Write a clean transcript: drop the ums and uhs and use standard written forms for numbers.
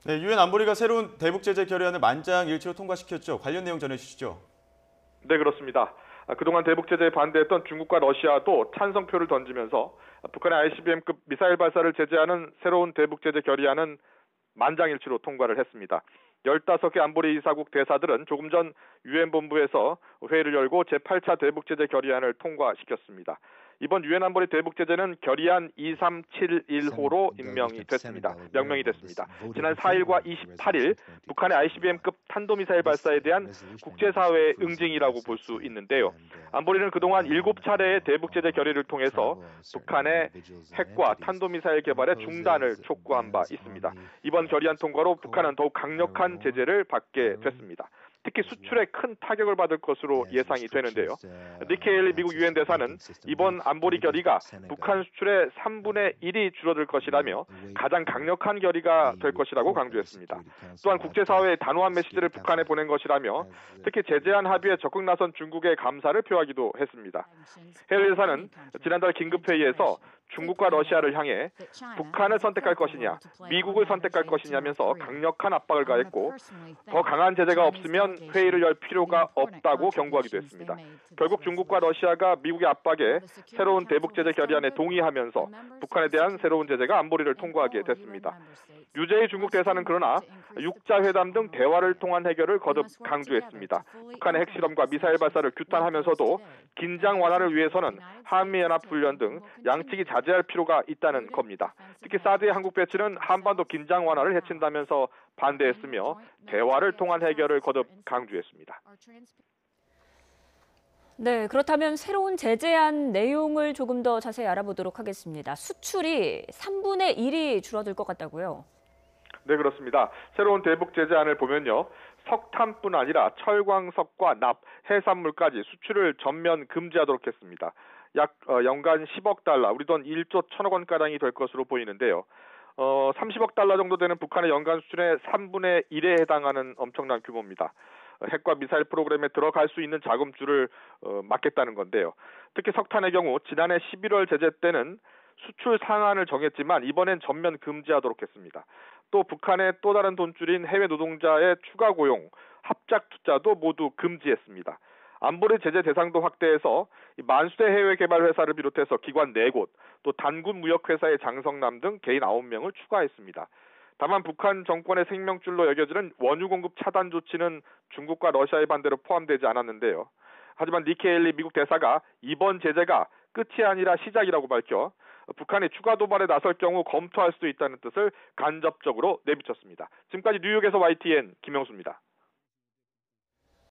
네, 유엔 안보리가 새로운 대북 제재 결의안을 만장일치로 통과시켰죠. 관련 내용 전해주시죠. 네, 그렇습니다. 그동안 대북 제재에 반대했던 중국과 러시아도 찬성표를 던지면서 북한의 ICBM급 미사일 발사를 제재하는 새로운 대북 제재 결의안은 만장일치로 통과를 했습니다. 15개 안보리 이사국 대사들은 조금 전 유엔 본부에서 회의를 열고 제8차 대북 제재 결의안을 통과시켰습니다. 이번 유엔 안보리 대북 제재는 결의안 2371호로 명명이 됐습니다. 지난 4일과 28일 북한의 ICBM급 탄도미사일 발사에 대한 국제사회의 응징이라고 볼 수 있는데요. 안보리는 그동안 7차례의 대북 제재 결의를 통해서 북한의 핵과 탄도미사일 개발의 중단을 촉구한 바 있습니다. 이번 결의안 통과로 북한은 더욱 강력한 제재를 받게 됐습니다. 특히 수출에 큰 타격을 받을 것으로 예상이 되는데요. 니키 헤일리 미국 유엔 대사는 이번 안보리 결의가 북한 수출의 3분의 1이 줄어들 것이라며 가장 강력한 결의가 될 것이라고 강조했습니다. 또한 국제사회에 단호한 메시지를 북한에 보낸 것이라며 특히 제재안 합의에 적극 나선 중국에 감사를 표하기도 했습니다. 헤일리 대사는 지난달 긴급회의에서 중국과 러시아를 향해 북한을 선택할 것이냐, 미국을 선택할 것이냐면서 강력한 압박을 가했고 더 강한 제재가 없으면 회의를 열 필요가 없다고 경고하기도 했습니다. 결국 중국과 러시아가 미국의 압박에 새로운 대북 제재 결의안에 동의하면서 북한에 대한 새로운 제재가 안보리를 통과하게 됐습니다. 유재희 중국 대사는 그러나 육자 회담 등 대화를 통한 해결을 거듭 강조했습니다. 북한의 핵실험과 미사일 발사를 규탄하면서도 긴장 완화를 위해서는 한미연합훈련 등 양측이 자제할 필요가 있다는 겁니다. 특히 사드의 한국 배치는 한반도 긴장 완화를 해친다면서 반대했으며 대화를 통한 해결을 거듭 강조했습니다. 네, 그렇다면 새로운 제재안 내용을 조금 더 자세히 알아보도록 하겠습니다. 수출이 3분의 1이 줄어들 것 같다고요? 네, 그렇습니다. 새로운 대북 제재안을 보면요. 석탄뿐 아니라 철광석과 납, 해산물까지 수출을 전면 금지하도록 했습니다. 약 연간 10억 달러, 우리 돈 1조 1천억 원가량이 될 것으로 보이는데요. 30억 달러 정도 되는 북한의 연간 수출의 3분의 1에 해당하는 엄청난 규모입니다. 핵과 미사일 프로그램에 들어갈 수 있는 자금줄을 막겠다는 건데요. 특히 석탄의 경우 지난해 11월 제재 때는 수출 상한을 정했지만 이번엔 전면 금지하도록 했습니다. 또 북한의 또 다른 돈줄인 해외 노동자의 추가 고용, 합작 투자도 모두 금지했습니다. 안보리 제재 대상도 확대해서 만수대 해외 개발 회사를 비롯해서 기관 4곳, 또 단군 무역회사의 장성남 등 개인 9명을 추가했습니다. 다만 북한 정권의 생명줄로 여겨지는 원유 공급 차단 조치는 중국과 러시아의 반대로 포함되지 않았는데요. 하지만 니키 헤일리 미국 대사가 이번 제재가 끝이 아니라 시작이라고 밝혀 북한이 추가 도발에 나설 경우 검토할 수도 있다는 뜻을 간접적으로 내비쳤습니다. 지금까지 뉴욕에서 YTN 김영수입니다.